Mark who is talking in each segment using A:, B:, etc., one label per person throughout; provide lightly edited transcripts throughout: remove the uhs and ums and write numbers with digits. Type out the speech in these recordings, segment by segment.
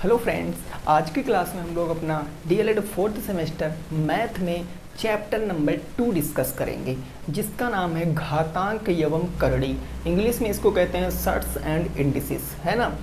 A: Hello friends, आज की class में हम लोग अपना डीएलएड फोर्थ सेमेस्टर मैथ में चैप्टर नंबर 2 डिस्कस करेंगे, जिसका नाम है घातांक एवं करड़ी। इंग्लिश में इसको कहते हैं सर्ट्स एंड इंडिसेस, है ना।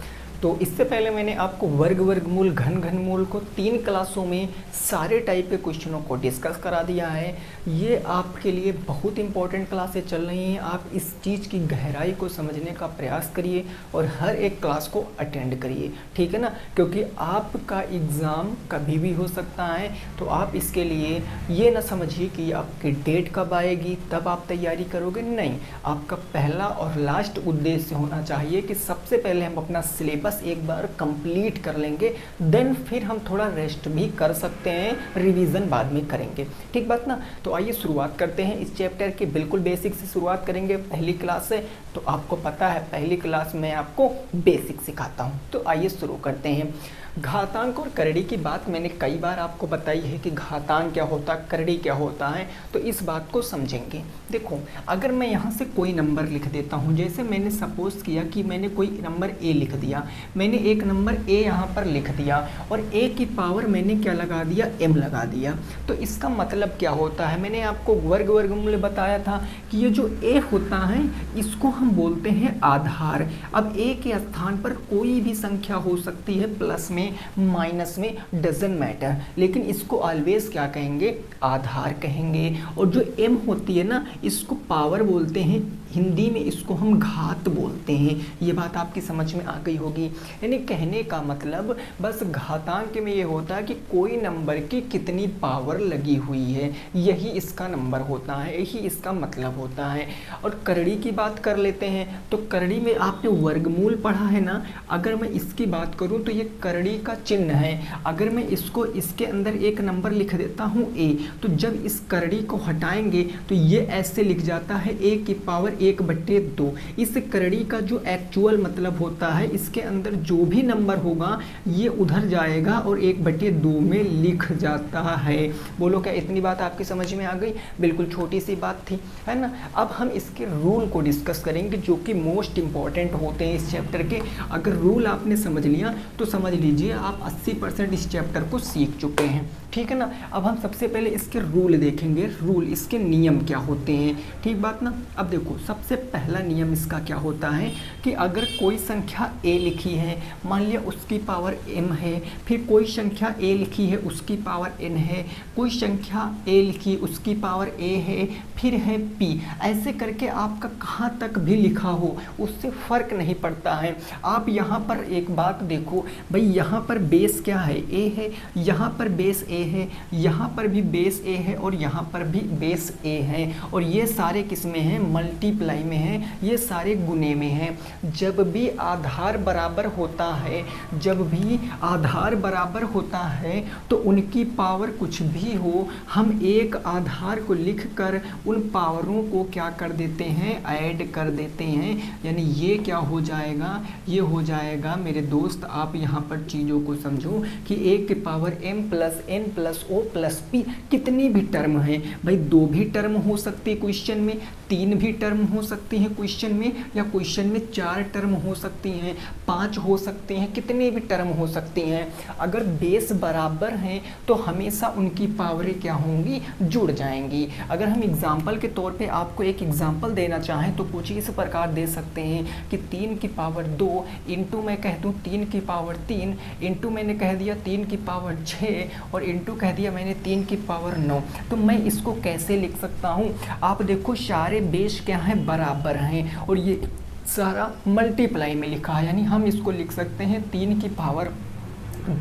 A: तो इससे पहले मैंने आपको वर्ग वर्गमूल घन घनमूल को 3 क्लासों में सारे टाइप के क्वेश्चनों को डिस्कस करा दिया है। ये आपके लिए बहुत इंपॉर्टेंट क्लासें चल रही हैं। आप इस चीज़ की गहराई को समझने का प्रयास करिए और हर एक क्लास को अटेंड करिए, ठीक है ना, क्योंकि आपका एग्ज़ाम कभी भी हो सकता है। तो आप इसके लिए ये ना समझिए कि आपकी डेट कब आएगी तब आप तैयारी करोगे, नहीं। आपका पहला और लास्ट उद्देश्य होना चाहिए कि सबसे पहले हम अपना सिलेबस एक बार कंप्लीट कर लेंगे, देन फिर हम थोड़ा रेस्ट भी कर सकते हैं, रिवीजन बाद में करेंगे, ठीक बात ना। तो आइए शुरुआत करते हैं इस चैप्टर की। बिल्कुल बेसिक से शुरुआत करेंगे पहली क्लास से। तो आपको पता है पहली क्लास में आपको बेसिक सिखाता हूँ। तो आइए शुरू करते हैं। घातांक और करड़ी की बात मैंने कई बार आपको बताई है कि घातांक क्या होता है, करड़ी क्या होता है। तो इस बात को समझेंगे। देखो, अगर मैं यहाँ से कोई नंबर लिख देता हूँ, जैसे मैंने सपोज किया कि मैंने कोई नंबर ए लिख दिया, मैंने एक नंबर ए यहाँ पर लिख दिया और ए की पावर मैंने क्या लगा दिया, एम लगा दिया। तो इसका मतलब क्या होता है, मैंने आपको वर्ग वर्गमूल बताया था कि ये जो ए होता है इसको हम बोलते हैं आधार। अब ए के स्थान पर कोई भी संख्या हो सकती है, प्लस में माइनस में, डजंट मैटर, लेकिन इसको ऑलवेज क्या कहेंगे, आधार कहेंगे। और जो एम होती है ना, इसको पावर बोलते हैं, हिंदी में इसको हम घात बोलते हैं। ये बात आपकी समझ में आ गई होगी। यानी कहने का मतलब बस घातांक में ये होता है कि कोई नंबर की कितनी पावर लगी हुई है, यही इसका नंबर होता है, यही इसका मतलब होता है। और करड़ी की बात कर लेते हैं। तो करड़ी में आपने वर्गमूल पढ़ा है ना। अगर मैं इसकी बात करूं तो ये करड़ी का चिन्ह है। अगर मैं इसको इसके अंदर एक नंबर लिख देता हूं ए, तो जब इस करड़ी को हटाएंगे तो ये ऐसे लिख जाता है ए की पावर 1/2। इस करड़ी का जो एक्चुअल मतलब होता है, इसके अंदर जो भी नंबर होगा ये उधर जाएगा और 1/2 में लिख जाता है। बोलो क्या इतनी बात आपकी समझ में आ गई? बिल्कुल छोटी सी बात थी, है ना। अब हम इसके रूल को डिस्कस करेंगे जो कि मोस्ट इंपॉर्टेंट होते हैं इस चैप्टर के। अगर रूल आपने समझ लिया तो समझ लीजिए आप 80% इस चैप्टर को सीख चुके हैं, ठीक है ना। अब हम सबसे पहले इसके रूल देखेंगे, रूल, इसके नियम क्या होते हैं, ठीक बात ना। अब देखो, सबसे पहला नियम इसका क्या होता है कि अगर कोई संख्या ए लिखी है, मान लिया उसकी पावर m है, फिर कोई संख्या ए लिखी है उसकी पावर n है, कोई संख्या ए लिखी उसकी पावर a है, फिर है p, ऐसे करके आपका कहाँ तक भी लिखा हो उससे फ़र्क नहीं पड़ता है। आप यहाँ पर एक बात देखो भाई, यहाँ पर बेस क्या है, a है, यहाँ पर बेस a है, यहाँ पर भी बेस a है और यहाँ पर भी बेस a है। और ये सारे किस में हैं, मल्टीप्लाई में हैं, ये सारे गुने में हैं। जब भी आधार बराबर होता है, जब भी आधार बराबर होता है तो उनकी पावर कुछ भी हो, हम एक आधार को लिखकर उन पावरों को क्या कर देते हैं, ऐड कर देते हैं। यानी ये क्या हो जाएगा, ये हो जाएगा मेरे दोस्त, आप यहाँ पर चीज़ों को समझो कि a की power m plus n plus o plus p कितनी भी टर्म है भाई, 2 भी टर्म हो सकती है क्वेश्चन में, 3 भी टर्म हो सकती हैं क्वेश्चन में, या क्वेश्चन में 4 टर्म हो सकती हैं, 5 हो सकती हैं, कितनी भी टर्म हो सकती हैं। अगर बेस बराबर हैं तो हमेशा उनकी पावरें क्या होंगी, जुड़ जाएंगी। अगर हम एग्जाम्पल के तौर पे आपको एक एग्जाम्पल देना चाहें तो कुछ इस प्रकार दे सकते हैं कि 3 की पावर 2 इंटू मैं कह दूँ 3 की पावर 3 इंटू मैंने कह दिया 3 की पावर 6 और इंटू कह दिया मैंने 3 की पावर 9। तो मैं इसको कैसे लिख सकता हूँ, आप देखो सारे बेस क्या हैं, बराबर हैं और ये सारा मल्टीप्लाई में लिखा है। यानी हम इसको लिख सकते हैं 3 की पावर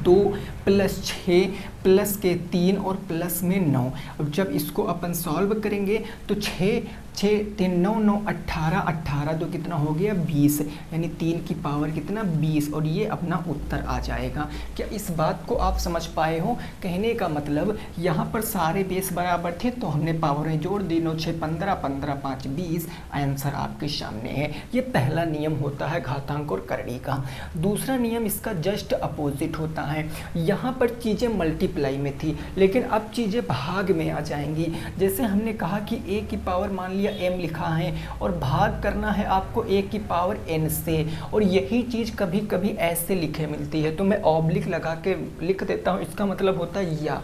A: 2 प्लस 6 प्लस के 3 और प्लस में 9। अब जब इसको अपन सॉल्व करेंगे तो 6 3 9 9 18 18 तो कितना हो गया 20, यानी 3 की पावर कितना 20, और ये अपना उत्तर आ जाएगा। क्या इस बात को आप समझ पाए हो? कहने का मतलब यहाँ पर सारे बेस बराबर थे तो हमने पावरें जोड़ दी, 9 6 15 15 5 20, आंसर आपके सामने है। ये पहला नियम होता है घातांक और करड़ी का। दूसरा नियम इसका जस्ट अपोजिट होता है। यहाँ पर चीज़ें मल्टीप्लाई में थी लेकिन अब चीज़ें भाग में आ जाएंगी। जैसे हमने कहा कि a की पावर मान लिया या m लिखा है और भाग करना है आपको a की पावर n से, और यही चीज़ कभी कभी ऐसे लिखे मिलती है, तो मैं ऑब्लिक लगा के लिख देता हूँ। इसका मतलब होता है या,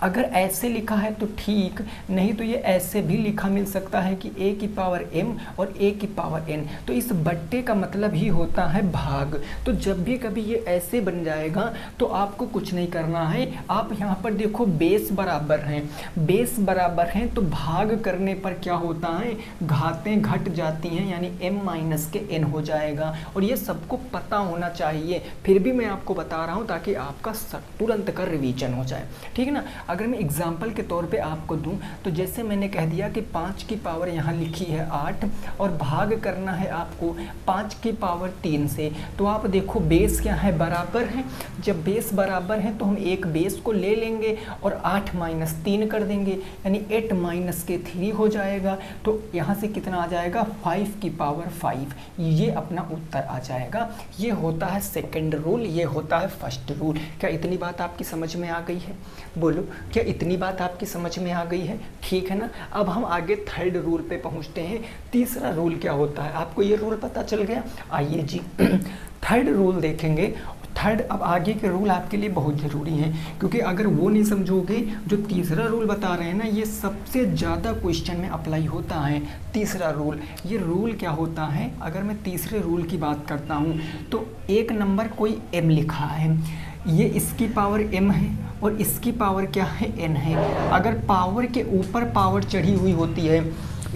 A: अगर ऐसे लिखा है तो ठीक, नहीं तो ये ऐसे भी लिखा मिल सकता है कि a की पावर m और a की पावर n। तो इस बट्टे का मतलब ही होता है भाग। तो जब भी कभी ये ऐसे बन जाएगा तो आपको कुछ नहीं करना है। आप यहाँ पर देखो बेस बराबर हैं, बेस बराबर हैं तो भाग करने पर क्या होता है, घातें घट जाती हैं, यानी m माइनस के n हो जाएगा। और ये सबको पता होना चाहिए, फिर भी मैं आपको बता रहा हूँ ताकि आपका तुरंत का रिवीजन हो जाए, ठीक है ना। अगर मैं एग्जाम्पल के तौर पे आपको दूं तो जैसे मैंने कह दिया कि 5 की पावर यहाँ लिखी है 8 और भाग करना है आपको 5 की पावर 3 से, तो आप देखो बेस क्या है, बराबर है। जब बेस बराबर है तो हम एक बेस को ले लेंगे और 8 माइनस 3 कर देंगे, यानी 8 माइनस के 3 हो जाएगा। तो यहाँ से कितना आ जाएगा, 5 की पावर 5, ये अपना उत्तर आ जाएगा। ये होता है सेकेंड रूल, ये होता है फर्स्ट रूल। क्या इतनी बात आपकी समझ में आ गई है? बोलो, क्या इतनी बात आपकी समझ में आ गई है? ठीक है ना। अब हम आगे थर्ड रूल पे पहुंचते हैं। तीसरा रूल क्या होता है, आपको ये रूल पता चल गया? आइए जी थर्ड रूल देखेंगे। थर्ड, अब आगे के रूल आपके लिए बहुत ज़रूरी हैं, क्योंकि अगर वो नहीं समझोगे, जो तीसरा रूल बता रहे हैं ना, ये सबसे ज़्यादा क्वेश्चन में अप्लाई होता है। तीसरा रूल, ये रूल क्या होता है, अगर मैं तीसरे रूल की बात करता हूँ तो एक नंबर कोई m लिखा है, ये इसकी पावर m है और इसकी पावर क्या है, n है। अगर पावर के ऊपर पावर चढ़ी हुई होती है,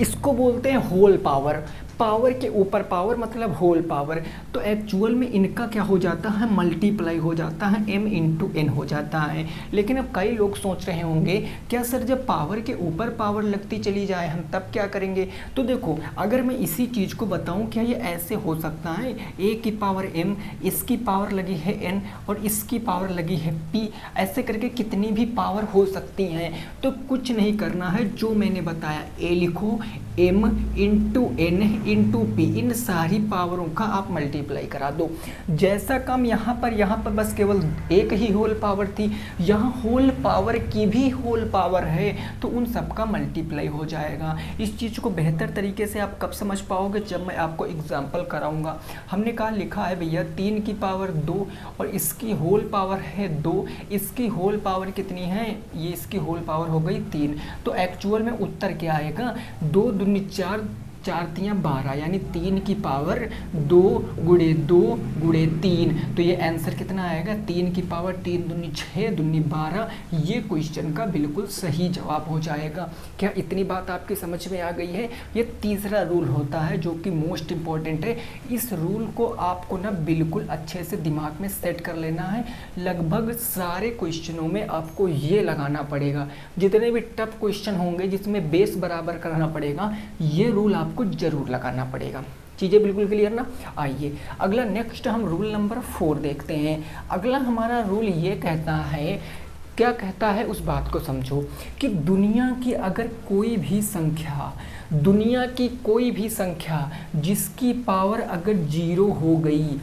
A: इसको बोलते हैं होल पावर। पावर के ऊपर पावर मतलब होल पावर। तो एक्चुअल में इनका क्या हो जाता है, मल्टीप्लाई हो जाता है, m इंटू n हो जाता है। लेकिन अब कई लोग सोच रहे होंगे क्या सर जब पावर के ऊपर पावर लगती चली जाए हम तब क्या करेंगे? तो देखो, अगर मैं इसी चीज़ को बताऊं, क्या ये ऐसे हो सकता है, a की पावर m, इसकी पावर लगी है n और इसकी पावर लगी है p, ऐसे करके कितनी भी पावर हो सकती हैं। तो कुछ नहीं करना है, जो मैंने बताया, a लिखो, m into n into P, इन सारी पावरों का आप मल्टीप्लाई करा दो। जैसा काम यहाँ पर बस केवल एक ही होल पावर थी, यहाँ होल पावर की भी होल पावर है, तो उन सब का मल्टीप्लाई हो जाएगा। इस चीज़ को बेहतर तरीके से आप कब समझ पाओगे, जब मैं आपको एग्जाम्पल कराऊंगा। हमने कहा लिखा है भैया 3 की पावर 2 और इसकी होल पावर है 2, इसकी होल पावर कितनी है, ये इसकी होल पावर हो गई 3। तो एक्चुअल में उत्तर क्या आएगा, 2 दूनी 4, 4 तियाँ 12, यानी 3 की पावर 2 गुणे 2 गुणे 3। तो ये आंसर कितना आएगा, 3 की पावर 3 दूनी 6 दूनी 12। ये क्वेश्चन का बिल्कुल सही जवाब हो जाएगा। क्या इतनी बात आपकी समझ में आ गई है? ये तीसरा रूल होता है जो कि मोस्ट इम्पॉर्टेंट है। इस रूल को आपको ना बिल्कुल अच्छे से दिमाग में सेट कर लेना है। लगभग सारे क्वेश्चनों में आपको ये लगाना पड़ेगा, जितने भी टफ क्वेश्चन होंगे जिसमें बेस बराबर करना पड़ेगा, ये रूल आपको जरूर लगाना पड़ेगा। चीज़ें बिल्कुल क्लियर ना? आइए अगला नेक्स्ट हम रूल नंबर 4 देखते हैं। अगला हमारा रूल ये कहता है, क्या कहता है उस बात को समझो कि दुनिया की अगर कोई भी संख्या, दुनिया की कोई भी संख्या जिसकी पावर अगर 0 हो गई,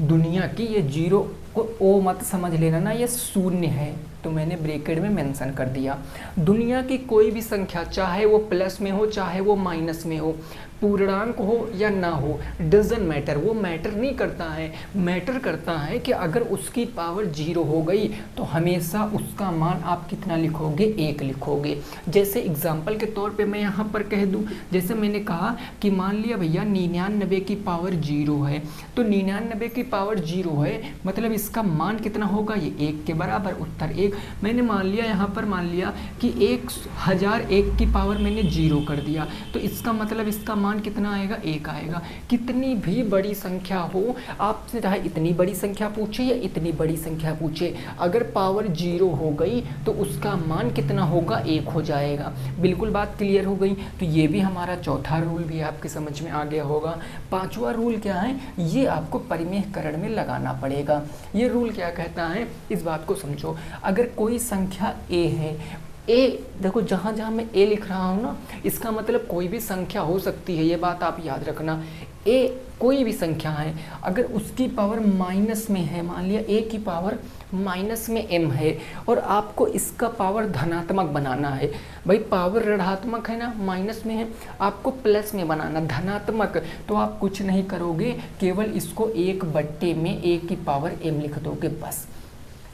A: दुनिया की, ये 0 को ओ मत समझ लेना ना, ये शून्य है, तो मैंने ब्रैकेट में मेंशन कर दिया। दुनिया की कोई भी संख्या, चाहे वो प्लस में हो चाहे वो माइनस में हो, पूर्णांक हो या ना हो, डजन मैटर, वो मैटर नहीं करता है। मैटर करता है कि अगर उसकी पावर 0 हो गई तो हमेशा उसका मान आप कितना लिखोगे, 1 लिखोगे। जैसे एग्जाम्पल के तौर पे मैं यहाँ पर कह दूँ, जैसे मैंने कहा कि मान लिया भैया 99 की पावर 0 है, तो 99 की पावर 0 है मतलब इसका मान कितना होगा, ये 1 के बराबर, उत्तर 1। मैंने मान लिया यहाँ पर, मान लिया कि 1001 की पावर मैंने 0 कर दिया, तो इसका मतलब इसका मान कितना आएगा, 1 आएगा। कितनी भी बड़ी संख्या हो, आपसे चाहे इतनी बड़ी संख्या पूछे या इतनी बड़ी संख्या पूछे, अगर पावर 0 हो गई तो उसका मान कितना होगा, 1 हो जाएगा। बिल्कुल बात क्लियर हो गई। तो ये भी हमारा चौथा रूल भी आपके समझ में आ गया होगा। पांचवा रूल क्या है, ये आपको परिमेयकरण में लगाना पड़ेगा। ये रूल क्या कहता है, इस बात को समझो। अगर कोई संख्या a है, ए देखो जहाँ जहाँ मैं ए लिख रहा हूँ ना, इसका मतलब कोई भी संख्या हो सकती है, ये बात आप याद रखना। ए कोई भी संख्या है अगर उसकी पावर माइनस में है, मान लिया ए की पावर माइनस में m है और आपको इसका पावर धनात्मक बनाना है, भाई पावर ऋणात्मक है ना, माइनस में है, आपको प्लस में बनाना धनात्मक, तो आप कुछ नहीं करोगे, केवल इसको 1/में a की पावर m लिख दोगे बस।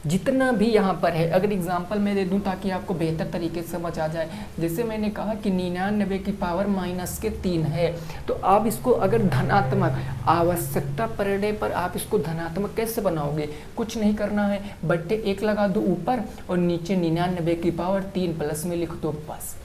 A: जितना भी यहाँ पर है, अगर एग्जांपल मैं दे दूँ ताकि आपको बेहतर तरीके से समझ आ जाए, जैसे मैंने कहा कि 99 की पावर -3 है, तो आप इसको अगर धनात्मक आवश्यकता पड़ने पर आप इसको धनात्मक कैसे बनाओगे, कुछ नहीं करना है, बट्टे 1 लगा दो ऊपर और नीचे 99 की पावर 3 प्लस में लिख दो बस।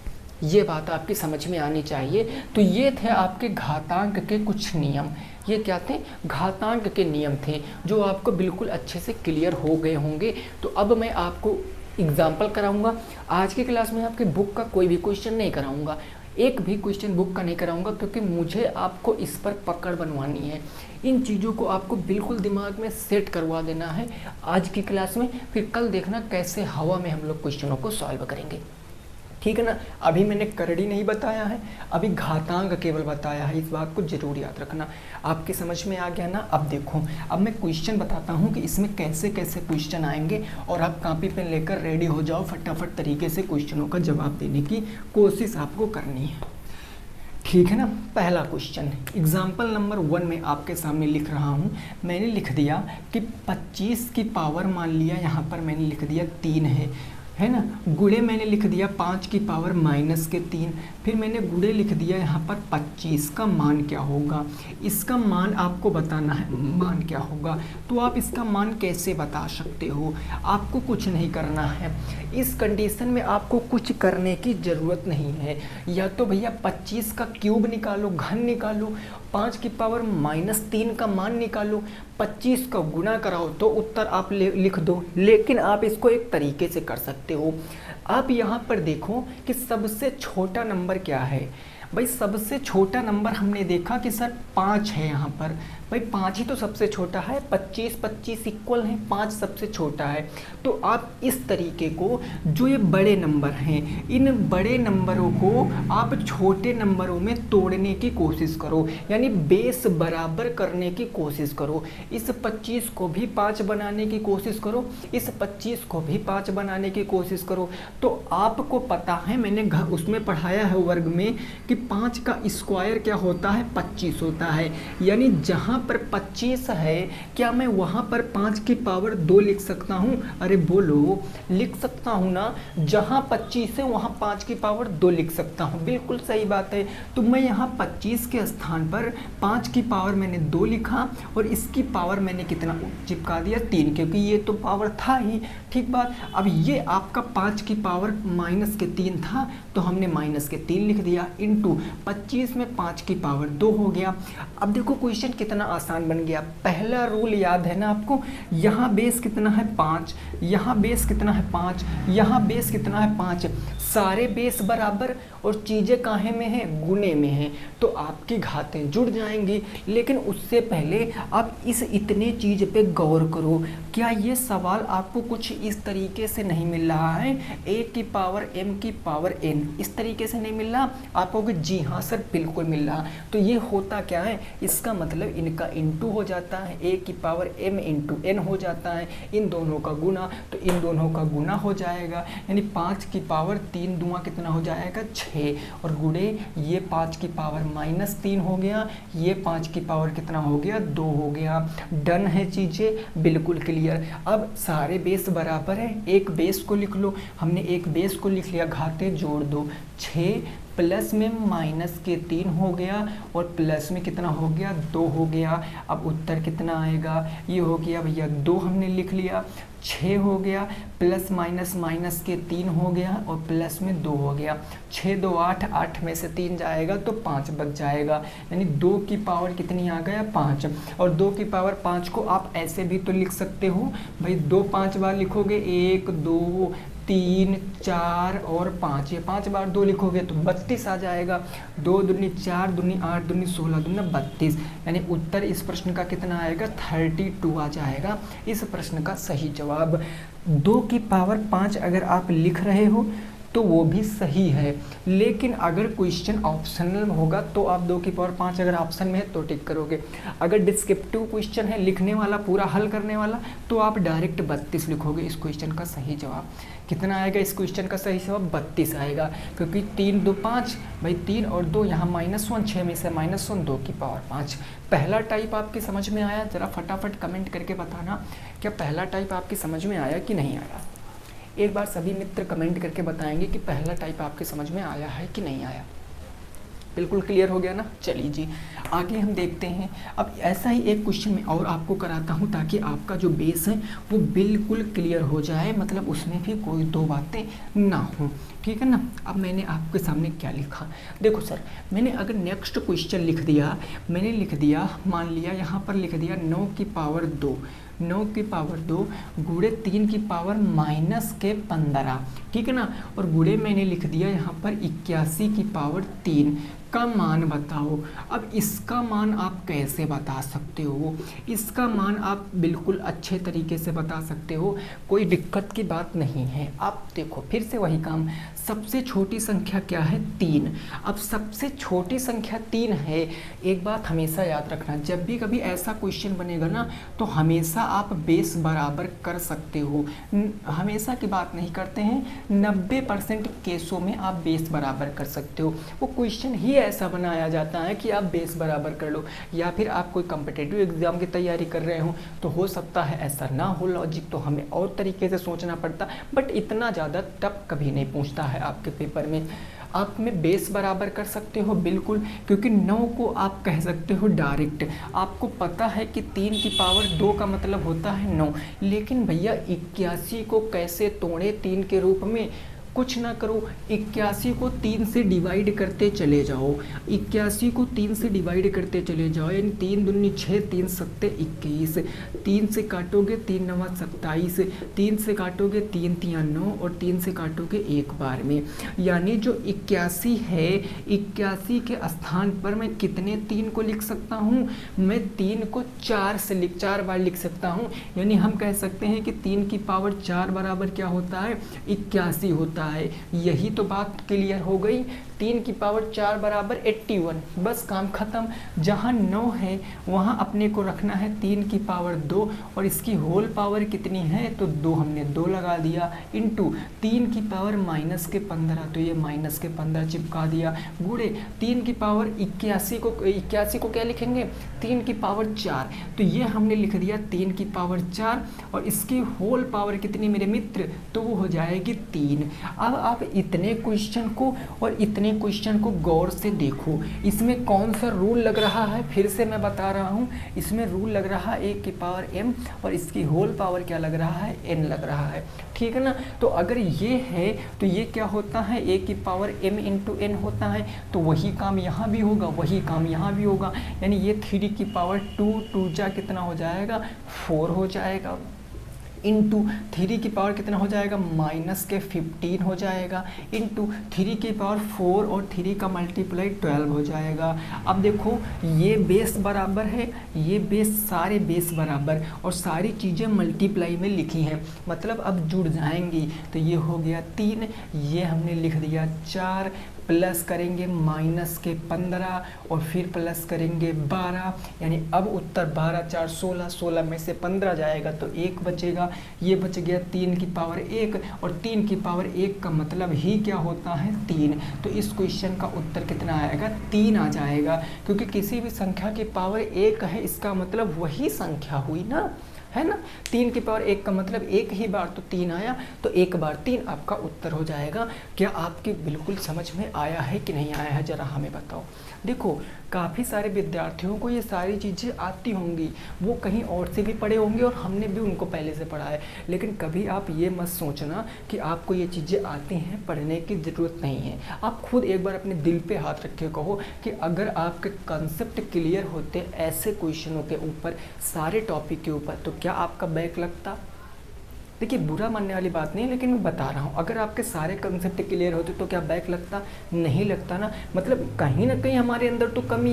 A: ये बात आपकी समझ में आनी चाहिए। तो ये थे आपके घातांक के कुछ नियम, ये क्या थे, घातांक के नियम थे जो आपको बिल्कुल अच्छे से क्लियर हो गए होंगे। तो अब मैं आपको एग्जाम्पल कराऊंगा। आज की क्लास में आपके बुक का कोई भी क्वेश्चन नहीं कराऊंगा, एक भी क्वेश्चन बुक का नहीं कराऊंगा, क्योंकि मुझे आपको इस पर पकड़ बनवानी है। इन चीज़ों को आपको बिल्कुल दिमाग में सेट करवा देना है आज की क्लास में, फिर कल देखना कैसे हवा में हम लोग क्वेश्चनों को सॉल्व करेंगे, ठीक है ना। अभी मैंने करड़ी नहीं बताया है, अभी घातांक केवल बताया है, इस बात को जरूर याद रखना। आपकी समझ में आ गया ना। अब देखो, अब मैं क्वेश्चन बताता हूँ कि इसमें कैसे कैसे क्वेश्चन आएंगे और आप कॉपी पेन लेकर रेडी हो जाओ, फटाफट तरीके से क्वेश्चनों का जवाब देने की कोशिश आपको करनी है, ठीक है ना। पहला क्वेश्चन एग्जाम्पल नंबर 1 में आपके सामने लिख रहा हूँ। मैंने लिख दिया कि 25 की पावर, मान लिया यहाँ पर मैंने लिख दिया 3 है ना, गुणे मैंने लिख दिया 5 की पावर -3, फिर मैंने गुणे लिख दिया यहाँ पर 25 का मान क्या होगा, इसका मान आपको बताना है, मान क्या होगा। तो आप इसका मान कैसे बता सकते हो, आपको कुछ नहीं करना है, इस कंडीशन में आपको कुछ करने की ज़रूरत नहीं है। या तो भैया 25 का क्यूब निकालो, घन निकालो, 5 की पावर -3 का मान निकालो, 25 का गुणा कराओ तो उत्तर आप लिख दो। लेकिन आप इसको एक तरीके से कर सकते हो। आप यहाँ पर देखो कि सबसे छोटा नंबर क्या है। भाई सबसे छोटा नंबर हमने देखा कि सर 5 है यहाँ पर, भाई 5 ही तो सबसे छोटा है, 25 इक्वल है, 5 सबसे छोटा है। तो आप इस तरीके को, जो ये बड़े नंबर हैं, इन बड़े नंबरों को आप छोटे नंबरों में तोड़ने की कोशिश करो, यानी बेस बराबर करने की कोशिश करो। इस 25 को भी 5 बनाने की कोशिश करो, इस 25 को भी 5 बनाने की कोशिश करो। तो आपको पता है, मैंने उसमें पढ़ाया है वर्ग में कि 5 का स्क्वायर क्या होता है, 25 होता है। यानी जहाँ पर 25 है, क्या मैं वहाँ पर 5 की पावर 2 लिख सकता हूँ? अरे बोलो, लिख सकता हूँ ना। जहाँ 25 है वहाँ 5 की पावर 2 लिख सकता हूँ, बिल्कुल सही बात है। तो मैं यहाँ 25 के स्थान पर 5 की पावर मैंने 2 लिखा और इसकी पावर मैंने कितना चिपका दिया, 3, क्योंकि ये तो पावर था ही, ठीक बात। अब ये आपका 5 की पावर -3 था, तो हमने -3 लिख दिया, इंटू 25 में 5 की पावर 2 हो गया। अब देखो क्वेश्चन कितना आसान बन गया। पहला रूल याद है ना आपको, यहाँ बेस कितना है 5, यहाँ बेस कितना है 5, यहाँ बेस कितना है 5, सारे बेस बराबर और चीज़ें काहे में हैं, गुणे में हैं, तो आपकी घातें जुड़ जाएंगी। लेकिन उससे पहले आप इस इतने चीज़ पे गौर करो। क्या ये सवाल आपको कुछ इस तरीके से नहीं मिल रहा है, a की पावर m की पावर n, इस तरीके से नहीं मिल रहा? आप कहोगे जी हाँ सर बिल्कुल मिल रहा। तो ये होता क्या है, इसका मतलब इनका इंटू हो जाता है, a की पावर m इंटू n हो जाता है, इन दोनों का गुना, तो इन दोनों का गुना हो जाएगा, यानी 5 की पावर 3 दूना कितना हो जाएगा 6, और गुणे ये 5 की पावर -3 हो गया, ये 5 की पावर कितना हो गया 2 हो गया। डन है चीज़ें, बिल्कुल क्लियर। अब सारे बेस बराबर है, एक बेस को लिख लो, हमने एक बेस को लिख लिया, घाते जोड़ दो, 6 प्लस में -3 हो गया और प्लस में कितना हो गया 2 हो गया। अब उत्तर कितना आएगा, ये हो गया भैया 2 हमने लिख लिया, 6 हो गया, प्लस माइनस -3 हो गया और प्लस में 2 हो गया। 6 2 8, 8 में से 3 जाएगा तो 5 बच जाएगा, यानी 2 की पावर कितनी आ गया 5। और 2 की पावर 5 को आप ऐसे भी तो लिख सकते हो भाई, 2 5 बार लिखोगे, 1 2 3 4 और 5, ये 5 बार 2 लिखोगे तो 32 आ जाएगा। 2 दूनी 4, दूनी 8, दूनी 16, दूनी 32, यानी उत्तर इस प्रश्न का कितना आएगा 32 आ जाएगा इस प्रश्न का सही जवाब। 2 की पावर 5 अगर आप लिख रहे हो तो वो भी सही है। लेकिन अगर क्वेश्चन ऑप्शनल होगा तो आप 2 की पावर 5 अगर ऑप्शन में है तो टिक करोगे। अगर डिस्क्रिप्टिव क्वेश्चन है, लिखने वाला, पूरा हल करने वाला, तो आप डायरेक्ट 32 लिखोगे। इस क्वेश्चन का सही जवाब कितना आएगा? इस क्वेश्चन का सही जवाब 32 आएगा, क्योंकि 3 2 5 भाई 3 और 2 यहाँ -1, 6 में से -1, 2 की पावर 5। पहला टाइप आपकी समझ में आया? ज़रा फटाफट कमेंट करके बताना, क्या पहला टाइप आपकी समझ में आया कि नहीं आया? एक बार सभी मित्र कमेंट करके बताएंगे कि पहला टाइप आपके समझ में आया है कि नहीं आया। बिल्कुल क्लियर हो गया ना? चलिए जी, आगे हम देखते हैं। अब ऐसा ही एक क्वेश्चन में और आपको कराता हूँ ताकि आपका जो बेस है वो बिल्कुल क्लियर हो जाए, मतलब उसमें भी कोई दो बातें ना हो, ठीक है ना। अब मैंने आपके सामने क्या लिखा, देखो सर, मैंने अगर नेक्स्ट क्वेश्चन लिख दिया, मैंने लिख दिया, मान लिया यहाँ पर लिख दिया 9 की पावर 2, 9 की पावर 2 गुणे 3 की पावर -15, ठीक है ना। और गुणे मैंने लिख दिया यहाँ पर 81 की पावर 3 का मान बताओ। अब इसका मान आप कैसे बता सकते हो? इसका मान आप बिल्कुल अच्छे तरीके से बता सकते हो, कोई दिक्कत की बात नहीं है। आप देखो फिर से वही काम, सबसे छोटी संख्या क्या है? 3। अब सबसे छोटी संख्या 3 है। एक बात हमेशा याद रखना, जब भी कभी ऐसा क्वेश्चन बनेगा ना तो हमेशा आप बेस बराबर कर सकते हो। हमेशा की बात नहीं करते हैं, 90% केसों में आप बेस बराबर कर सकते हो। वो क्वेश्चन ही ऐसा बनाया जाता है कि आप बेस बराबर कर लो, या फिर आप कोई कॉम्पिटिटिव एग्जाम की तैयारी कर रहे हो तो हो सकता है ऐसा ना हो लॉजिक, तो हमें और तरीके से सोचना पड़ता, बट इतना ज़्यादा टफ कभी नहीं पूछता है आपके पेपर में। आप में बेस बराबर कर सकते हो बिल्कुल, क्योंकि 9 को आप कह सकते हो डायरेक्ट। आपको पता है कि 3 की पावर 2 का मतलब होता है 9, लेकिन भैया 81 को कैसे तोड़े 3 के रूप में? कुछ ना करो, 81 को 3 से डिवाइड करते चले जाओ, 81 को 3 से डिवाइड करते चले जाओ, यानी 3 दूनी 6, 3 सत्ते 21, 3 से काटोगे 3 नवा 27, 3 से काटोगे 3 तिया 9 और 3 से काटोगे एक बार में, यानी जो 81 है, 81 के स्थान पर मैं कितने 3 को लिख सकता हूँ? मैं 3 को 4 बार लिख सकता हूँ। यानी हम कह सकते हैं कि 3 की पावर 4 बराबर क्या होता है? 81 होता है। यही तो बात क्लियर हो गई। 3 की पावर 4 बराबर 81, बस काम खत्म। जहाँ 9 है वहाँ अपने को रखना है 3 की पावर 2, और इसकी होल पावर कितनी है? तो 2, हमने 2 लगा दिया, इंटू 3 की पावर -15, तो ये -15 चिपका दिया, गुणे 3 की पावर 81 को क्या लिखेंगे? 3 की पावर 4, तो ये हमने लिख दिया 3 की पावर 4, और इसकी होल पावर कितनी मेरे मित्र? तो वो हो जाएगी 3। अब आप इतने क्वेश्चन को और इतने क्वेश्चन को गौर से देखो, इसमें कौन सा रूल लग रहा है? फिर से मैं बता रहा हूँ, इसमें रूल लग रहा है a की पावर m, और इसकी होल पावर क्या लग रहा है? n लग रहा है, ठीक है ना। तो अगर ये है तो ये क्या होता है? a की पावर m इंटू n होता है, तो वही काम यहाँ भी होगा, वही काम यहाँ भी होगा, यानी ये 3 की पावर 2 जा कितना हो जाएगा? 4 हो जाएगा, इंटू 3 की पावर कितना हो जाएगा? -15 हो जाएगा, इंटू 3 की पावर 4 और 3 का मल्टीप्लाई 12 हो जाएगा। अब देखो ये बेस बराबर है, ये बेस, सारे बेस बराबर, और सारी चीज़ें मल्टीप्लाई में लिखी हैं, मतलब अब जुड़ जाएंगी। तो ये हो गया 3, ये हमने लिख दिया 4, प्लस करेंगे -15 और फिर प्लस करेंगे 12, यानी अब उत्तर 12 4 16, 16 में से 15 जाएगा तो 1 बचेगा, ये बच गया 3 की पावर 1, और 3 की पावर 1 का मतलब ही क्या होता है? 3। तो इस क्वेश्चन का उत्तर कितना आएगा? 3 आ जाएगा, क्योंकि किसी भी संख्या की पावर 1 है, इसका मतलब वही संख्या हुई ना, है ना। 3 की पावर 1 का मतलब एक ही बार तो 3 आया, तो 1 बार 3 आपका उत्तर हो जाएगा। क्या आपके बिल्कुल समझ में आया है कि नहीं आया है? ज़रा हमें बताओ। देखो काफ़ी सारे विद्यार्थियों को ये सारी चीज़ें आती होंगी, वो कहीं और से भी पढ़े होंगे और हमने भी उनको पहले से पढ़ा है, लेकिन कभी आप ये मत सोचना कि आपको ये चीज़ें आती हैं, पढ़ने की ज़रूरत नहीं है। आप खुद एक बार अपने दिल पे हाथ रख के कहो कि अगर आपके कंसेप्ट क्लियर होते ऐसे क्वेश्चनों के ऊपर, सारे टॉपिक के ऊपर, तो क्या आपका बैक लगता? देखिए बुरा मानने वाली बात नहीं, लेकिन मैं बता रहा हूँ, अगर आपके सारे कंसेप्ट क्लियर होते तो क्या बैक लगता? नहीं लगता ना। मतलब कहीं ना कहीं हमारे अंदर तो कमी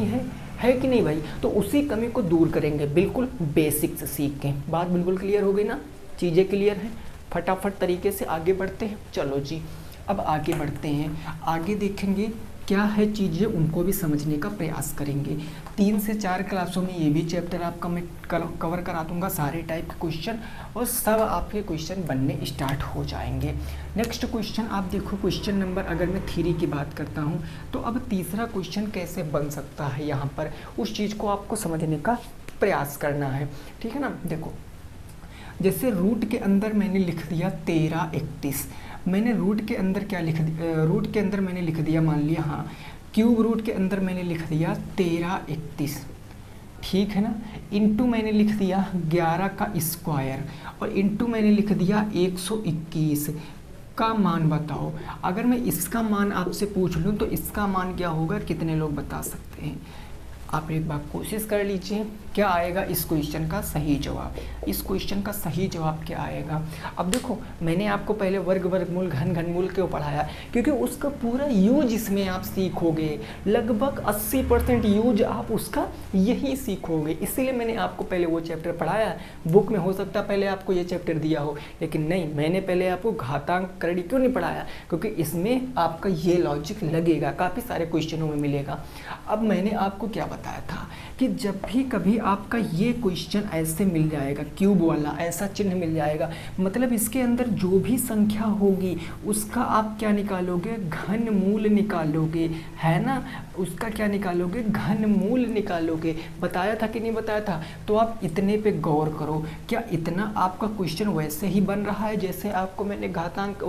A: है कि नहीं भाई? तो उसी कमी को दूर करेंगे बिल्कुल बेसिक से सीख के। बात बिल्कुल क्लियर हो गई ना, चीज़ें क्लियर हैं, फटाफट तरीके से आगे बढ़ते हैं। चलो जी, अब आगे बढ़ते हैं, आगे देखेंगे क्या है चीज़ें, उनको भी समझने का प्रयास करेंगे। 3 से 4 क्लासों में ये भी चैप्टर आपका मैं कवर करा दूंगा, सारे टाइप के क्वेश्चन, और सब आपके क्वेश्चन बनने स्टार्ट हो जाएंगे। नेक्स्ट क्वेश्चन आप देखो, क्वेश्चन नंबर, अगर मैं थ्योरी की बात करता हूँ तो अब तीसरा क्वेश्चन कैसे बन सकता है, यहाँ पर उस चीज़ को आपको समझने का प्रयास करना है, ठीक है ना। देखो जैसे रूट के अंदर मैंने लिख दिया 13 31, मैंने रूट के अंदर क्या लिख दिया, रूट के अंदर मैंने लिख दिया, मान लिया हाँ क्यूब रूट के अंदर मैंने लिख दिया 13 31, ठीक है ना, इंटू मैंने लिख दिया 11 का स्क्वायर, और इंटू मैंने लिख दिया 121 का मान बताओ। अगर मैं इसका मान आपसे पूछ लूँ तो इसका मान क्या होगा, कितने लोग बता सकते हैं? आप एक बार कोशिश कर लीजिए, क्या आएगा इस क्वेश्चन का सही जवाब, इस क्वेश्चन का सही जवाब क्या आएगा। अब देखो मैंने आपको पहले वर्ग वर्गमूल घन घनमूल क्यों पढ़ाया, क्योंकि उसका पूरा यूज इसमें आप सीखोगे, लगभग 80% यूज आप उसका यही सीखोगे, इसीलिए मैंने आपको पहले वो चैप्टर पढ़ाया। बुक में हो सकता है पहले आपको ये चैप्टर दिया हो, लेकिन नहीं, मैंने पहले आपको घातांक करड़ी क्यों नहीं पढ़ाया, क्योंकि इसमें आपका ये लॉजिक लगेगा, काफ़ी सारे क्वेश्चनों में मिलेगा। अब मैंने आपको क्या बताया था कि जब भी कभी आपका ये क्वेश्चन ऐसे मिल जाएगा, क्यूब वाला ऐसा चिन्ह मिल जाएगा, मतलब इसके अंदर जो भी संख्या होगी उसका आप क्या निकालोगे, घन मूल निकालोगे, है ना, उसका क्या निकालोगे, घन मूल निकालोगे। बताया था कि नहीं बताया था? तो आप इतने पे गौर करो, क्या इतना आपका क्वेश्चन वैसे ही बन रहा है जैसे आपको मैंने घातांक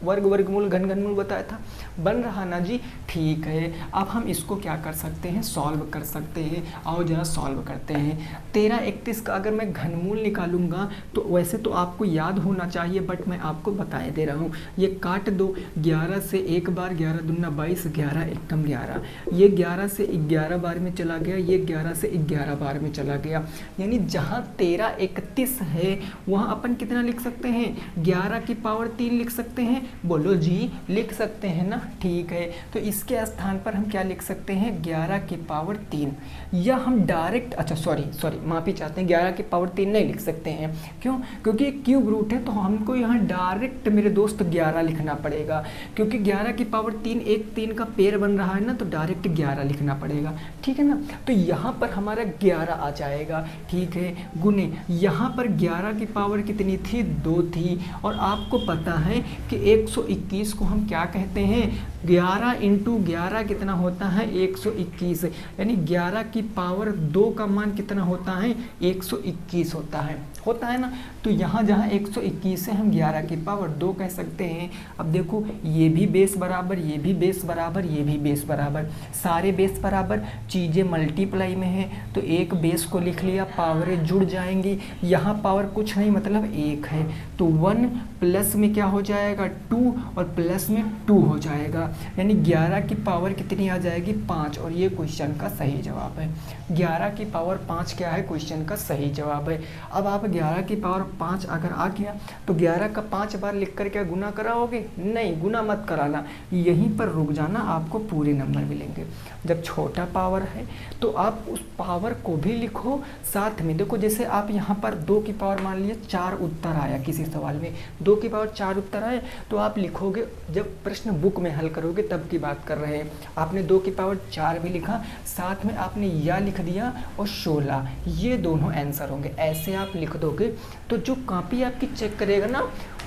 A: वर्ग वर्गमूल घन घनमूल बताया था? बन रहा ना जी, ठीक है। अब हम इसको क्या कर सकते हैं, सॉल्व कर सकते हैं। आओ जरा सॉल्व करते हैं। 13 31 का अगर मैं घनमूल निकालूंगा तो वैसे तो आपको याद होना चाहिए, बट मैं आपको बताए दे रहा हूँ। ये काट दो, 11 से एक बार, 11 दूना 22, 11 एकम 11, ये 11 से 11 बार में चला गया, ये 11 से 11 बार में चला गया, यानी जहाँ 13 31 है वहाँ अपन कितना लिख सकते हैं, 11 की पावर 3 लिख सकते हैं। बोलो जी, लिख सकते हैं ना, ठीक है। तो इसके स्थान पर हम क्या लिख सकते हैं, 11 की पावर 3, या हम डायरेक्ट, अच्छा सॉरी माफी चाहते हैं, 11 की पावर 3 नहीं लिख सकते हैं। क्यों? क्योंकि क्यूब रूट है तो हमको यहाँ डायरेक्ट मेरे दोस्त 11 लिखना पड़ेगा, क्योंकि 11 की पावर 3 एक 3 का पेड़ बन रहा है ना, तो डायरेक्ट 11 लिखना पड़ेगा, ठीक है ना। तो यहाँ पर हमारा 11 आ जाएगा, ठीक है, गुने यहाँ पर 11 की पावर कितनी थी, 2 थी, और आपको पता है कि 121 को हम क्या कहते हैं, 11 इंटू 11 कितना होता है, 121, यानी 11 की पावर 2 का मान कितना होता है, 121 होता है ना। तो यहाँ जहाँ 121 है हम 11 की पावर 2 कह सकते हैं। अब देखो ये भी बेस बराबर, ये भी बेस बराबर, ये भी बेस बराबर, सारे बेस बराबर, चीज़ें मल्टीप्लाई में है, तो एक बेस को लिख लिया, पावरें जुड़ जाएंगी। यहाँ पावर कुछ नहीं मतलब 1 है, तो 1 प्लस में क्या हो जाएगा, 2, और प्लस में 2 हो जाएगा, यानी 11 की पावर कितनी आ जाएगी, 5, और ये क्वेश्चन का सही जवाब है। 11 की पावर 5 क्या है, क्वेश्चन का सही जवाब है। अब आप 11 की पावर 5 अगर आ गया तो 11 का 5 बार लिख कर क्या गुना कराओगे, नहीं, गुना मत कराना, यहीं पर रुक जाना, आपको पूरे नंबर मिलेंगे। जब छोटा पावर है तो आप उस पावर को भी लिखो साथ में। देखो जैसे आप यहाँ पर 2 की पावर मान लिया 4 उत्तर आया, किसी सवाल में 2 की पावर 4 उत्तर आए, तो आप लिखोगे, जब प्रश्न बुक में हल करोगे तब की बात कर रहे हैं, आपने 2 की पावर 4 भी लिखा, साथ में आपने या लिख दिया और 16, ये दोनों आंसर होंगे। ऐसे आप लिख दोगे तो जो कॉपी आपकी चेक करेगा ना,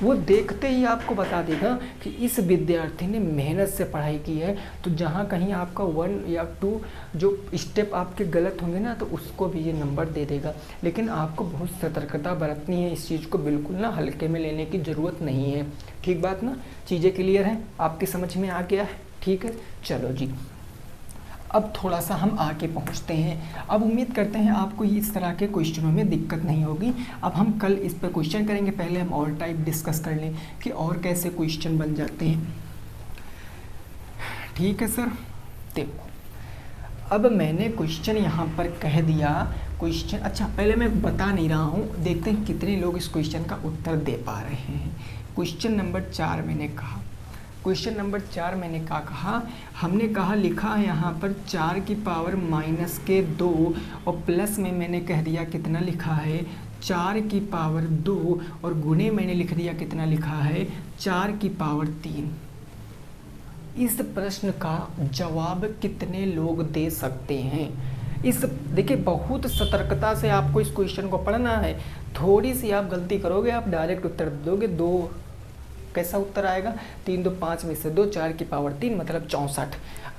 A: वो देखते ही आपको बता देगा कि इस विद्यार्थी ने मेहनत से पढ़ाई की है। तो जहाँ कहीं आपका 1 या 2 जो स्टेप आपके गलत होंगे ना, तो उसको भी ये नंबर दे देगा। लेकिन आपको बहुत सतर्कता बरतनी है, इस चीज़ को बिल्कुल ना हल्के में लेने की ज़रूरत नहीं है, ठीक बात ना। चीज़ें क्लियर हैं, आपकी समझ में आ गया है, ठीक है। चलो जी, अब थोड़ा सा हम आगे पहुंचते हैं। अब उम्मीद करते हैं आपको इस तरह के क्वेश्चनों में दिक्कत नहीं होगी। अब हम कल इस पर क्वेश्चन करेंगे, पहले हम और टाइप डिस्कस कर लें कि और कैसे क्वेश्चन बन जाते हैं, ठीक है सर। देखो अब मैंने क्वेश्चन यहाँ पर कह दिया, क्वेश्चन, अच्छा पहले मैं बता नहीं रहा हूँ, देखते हैं कितने लोग इस क्वेश्चन का उत्तर दे पा रहे हैं। क्वेश्चन नंबर 4 मैंने कहा, क्वेश्चन नंबर 4 मैंने क्या कहा, हमने कहा लिखा है यहाँ पर 4 की पावर -2 और प्लस में मैंने कह दिया कितना लिखा है, 4 की पावर 2, और गुणे मैंने लिख दिया कितना लिखा है, 4 की पावर 3। इस प्रश्न का जवाब कितने लोग दे सकते हैं? इस देखिए बहुत सतर्कता से आपको इस क्वेश्चन को पढ़ना है। थोड़ी सी आप गलती करोगे, आप डायरेक्ट उत्तर दोगे। दो कैसा उत्तर आएगा? 3 2 5 में से 2, 4 की पावर 3 मतलब 64।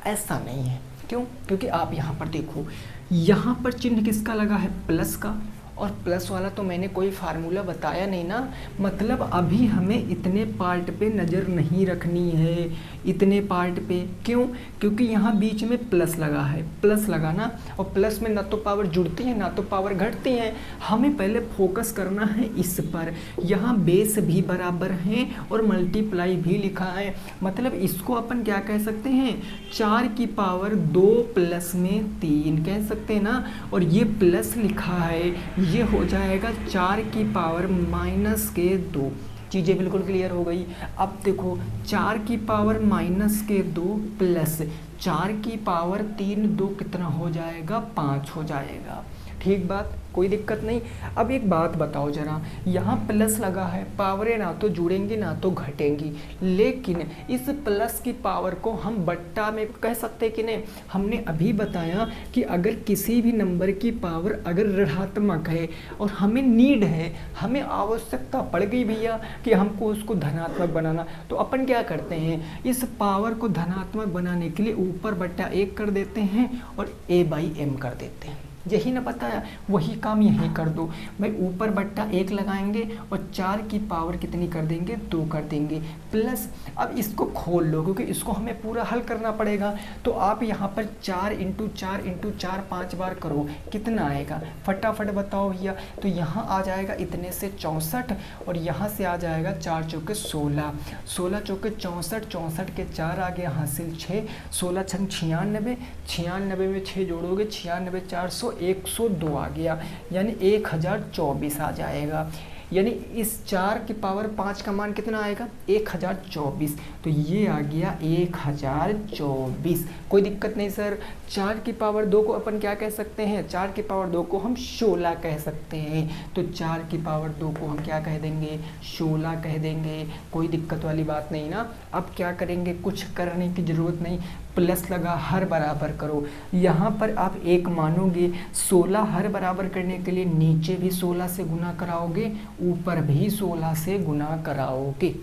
A: ऐसा नहीं है। क्यों? क्योंकि आप यहाँ पर देखो, यहाँ पर चिन्ह किसका लगा है? प्लस का। और प्लस वाला तो मैंने कोई फार्मूला बताया नहीं ना, मतलब अभी हमें इतने पार्ट पे नज़र नहीं रखनी है, इतने पार्ट पे। क्यों? क्योंकि यहाँ बीच में प्लस लगा है, प्लस लगा ना, और प्लस में ना तो पावर जुड़ती है ना तो पावर घटती है। हमें पहले फोकस करना है इस पर। यहाँ बेस भी बराबर है और मल्टीप्लाई भी लिखा है, मतलब इसको अपन क्या कह सकते हैं? 4 की पावर 2 प्लस में 3 कह सकते हैं ना। और ये प्लस लिखा है, ये हो जाएगा 4 की पावर माइनस के 2। चीज़ें बिल्कुल क्लियर हो गई। अब देखो 4 की पावर माइनस के 2 प्लस 4 की पावर 3, 2 कितना हो जाएगा? 5 हो जाएगा। ठीक बात, कोई दिक्कत नहीं। अब एक बात बताओ जरा, यहाँ प्लस लगा है, पावरें ना तो जुड़ेंगी ना तो घटेंगी, लेकिन इस प्लस की पावर को हम बट्टा में कह सकते कि नहीं? हमने अभी बताया कि अगर किसी भी नंबर की पावर अगर ऋणात्मक है और हमें नीड है, हमें आवश्यकता पड़ गई भैया कि हमको उसको धनात्मक बनाना, तो अपन क्या करते हैं? इस पावर को धनात्मक बनाने के लिए ऊपर बट्टा 1 कर देते हैं और a/m कर देते हैं। यही ना बताया, वही काम यही कर दो भाई। ऊपर बट्टा 1 लगाएंगे और 4 की पावर कितनी कर देंगे? 2 कर देंगे प्लस। अब इसको खोल लो क्योंकि इसको हमें पूरा हल करना पड़ेगा। तो आप यहाँ पर 4 × 4 × 4 5 बार करो, कितना आएगा? फटाफट बताओ भैया। तो यहाँ आ जाएगा इतने से 64 और यहाँ से आ जाएगा 4 चौके 16, 16 चौके 64, 64 के 4 आ गया हासिल 6, 16 छंग 96, 96 में 6 जोड़ोगे 96 400, 102 आ गया, यानी 1024 आ जाएगा। यानी इस 4 की पावर 5 का मान कितना आएगा? 1024। तो ये आ गया 1024। कोई दिक्कत नहीं सर। 4 की पावर 2 को अपन क्या कह सकते हैं? 4 की पावर 2 को हम 16 कह सकते हैं। तो 4 की पावर 2 को हम क्या कह देंगे? 16 कह देंगे। कोई दिक्कत वाली बात नहीं ना। अब क्या करेंगे? कुछ करने की ज़रूरत नहीं, प्लस लगा, हर बराबर करो। यहाँ पर आप एक मानोगे, 16 हर बराबर करने के लिए नीचे भी 16 से गुना कराओगे, ऊपर भी 16 से गुना कराओगे।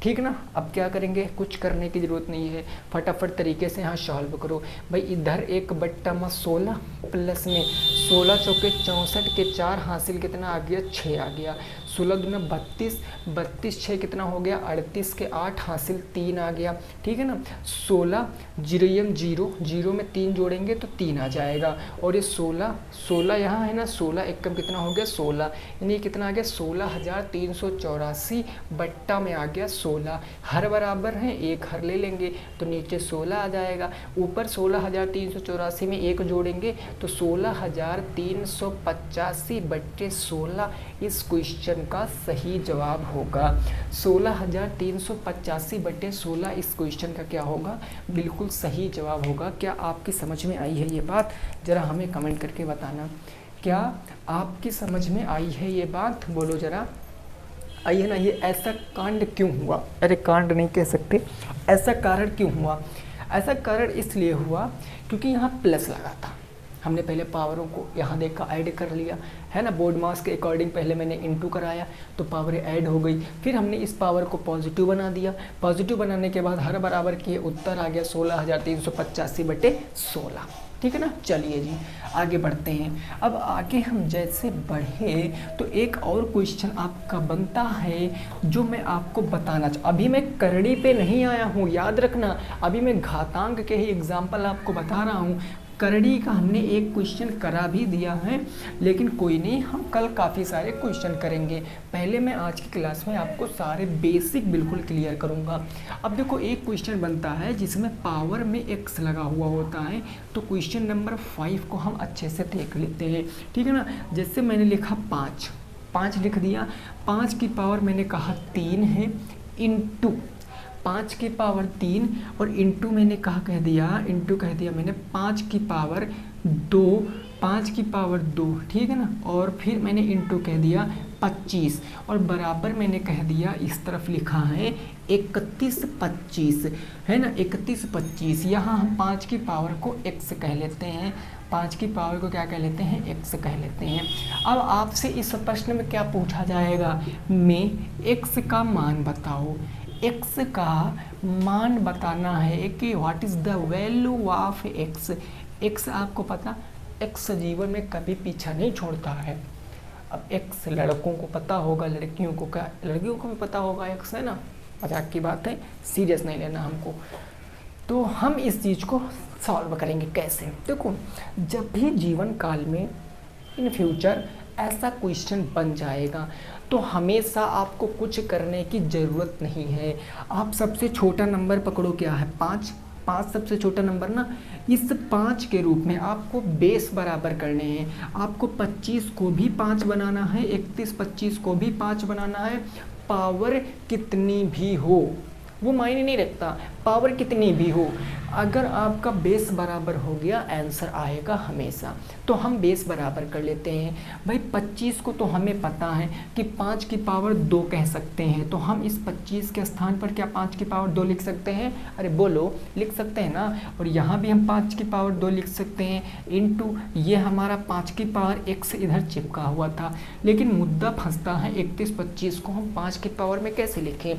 A: ठीक ना? अब क्या करेंगे? कुछ करने की ज़रूरत नहीं है, फटाफट तरीके से यहाँ सॉल्व करो भाई। इधर 1 बट्टा में 16 प्लस में 16 चौके 64 के 4 हासिल कितना आ गया? 6 आ गया। 16 दूना 32, 32 6 कितना हो गया? 38 के 8 हासिल 3 आ गया। ठीक है ना? 16 0 0 में 3 जोड़ेंगे तो 3 आ जाएगा। और ये 16 यहाँ है ना, 16 एकम कितना हो गया? 16, यानी कितना आ गया? 16,384 बट्टा में आ गया 16। हर बराबर है, एक हर ले लेंगे तो नीचे 16 आ जाएगा। ऊपर 16,384 में 1 जोड़ेंगे तो 16,385 बट्टे 16 इस क्वेश्चन का सही जवाब होगा। 16,385 बट्टे 16 इस क्वेश्चन का क्या होगा? बिल्कुल सही जवाब होगा। क्या आपकी समझ में आई है ये बात? ज़रा हमें कमेंट करके बताना, क्या आपकी समझ में आई है ये बात? बोलो ज़रा। आई है ना? ये ऐसा कांड क्यों हुआ? अरे कांड नहीं कह सकते, ऐसा कारण क्यों हुआ? ऐसा कारण इसलिए हुआ क्योंकि यहाँ प्लस लगा था। हमने पहले पावरों को यहाँ देखा, ऐड कर लिया है ना, बोर्ड मास के अकॉर्डिंग पहले मैंने इनटू कराया तो पावरें ऐड हो गई। फिर हमने इस पावर को पॉजिटिव बना दिया, पॉजिटिव बनाने के बाद हर बराबर किए, उत्तर आ गया 16,385 बटे 16। ठीक है ना? चलिए जी आगे बढ़ते हैं। अब आगे हम जैसे बढ़े तो एक और क्वेश्चन आपका बनता है जो मैं आपको बताना अभी मैं करड़ी पे नहीं आया हूँ, याद रखना। अभी मैं घातांक के ही एग्जाम्पल आपको बता रहा हूँ। करड़ी का हमने एक क्वेश्चन करा भी दिया है, लेकिन कोई नहीं, हम कल काफ़ी सारे क्वेश्चन करेंगे। पहले मैं आज की क्लास में आपको सारे बेसिक बिल्कुल क्लियर करूंगा। अब देखो एक क्वेश्चन बनता है जिसमें पावर में x लगा हुआ होता है, तो क्वेश्चन नंबर 5 को हम अच्छे से देख लेते हैं। ठीक है ना? जैसे मैंने लिखा 5 लिख दिया, 5 की पावर मैंने कहा 3 है, इंटू 5 की पावर 3 और इंटू मैंने कहा कह दिया मैंने 5 की पावर 2, 5 की पावर 2। ठीक है ना? और फिर मैंने इंटू कह दिया 25 और बराबर मैंने कह दिया, इस तरफ लिखा है 31 25, है ना, 31 25। यहाँ हम 5 की पावर को x कह लेते हैं, 5 की पावर को क्या कह लेते हैं, x कह लेते हैं। अब आपसे इस प्रश्न में क्या पूछा जाएगा, में x का मान बताओ, x का मान बताना है कि what is the value of x। x आपको पता, x जीवन में कभी पीछा नहीं छोड़ता है। अब x लड़कों को पता होगा, लड़कियों को क्या, लड़कियों को भी पता होगा x, है ना, मजाक की बात है, सीरियस नहीं लेना हमको। तो हम इस चीज़ को सॉल्व करेंगे कैसे, देखो जब भी जीवन काल में इन फ्यूचर ऐसा क्वेश्चन बन जाएगा तो हमेशा आपको कुछ करने की ज़रूरत नहीं है। आप सबसे छोटा नंबर पकड़ो, क्या है, 5 सबसे छोटा नंबर ना। इस 5 के रूप में आपको बेस बराबर करने हैं, आपको 25 को भी 5 बनाना है, 31 25 को भी 5 बनाना है। पावर कितनी भी हो वो मायने नहीं रखता, पावर कितनी भी हो, अगर आपका बेस बराबर हो गया आंसर आएगा हमेशा। तो हम बेस बराबर कर लेते हैं भाई। 25 को तो हमें पता है कि 5 की पावर 2 कह सकते हैं, तो हम इस 25 के स्थान पर क्या 5 की पावर 2 लिख सकते हैं, अरे बोलो, लिख सकते हैं ना। और यहाँ भी हम 5 की पावर 2 लिख सकते हैं, इनटू ये हमारा 5 की पावर x इधर चिपका हुआ था। लेकिन मुद्दा फंसता है 31 25 को हम 5 की पावर में कैसे लिखें,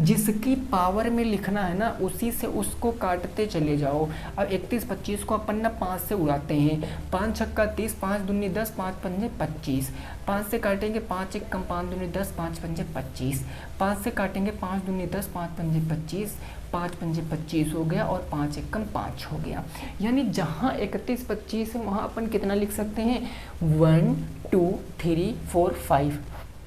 A: जिसकी पावर में लिखना है ना उसी से उसको काटते चले जाओ। अब 31 25 को अपन ना 5 से उड़ाते हैं, 5 छक्का 30, 5 दूनी 10, 5 पंजे 25, 5 से काटेंगे 5 एक कम 5 दूनी 10, 5 पंजे 25, 5 से काटेंगे 5 दूनी 10, 5 पंजे 25, 5 पंजे 25 हो गया और 5 एक कम 5 हो गया। यानी जहाँ 31 25 है वहाँ अपन कितना लिख सकते हैं, 1 2 3 4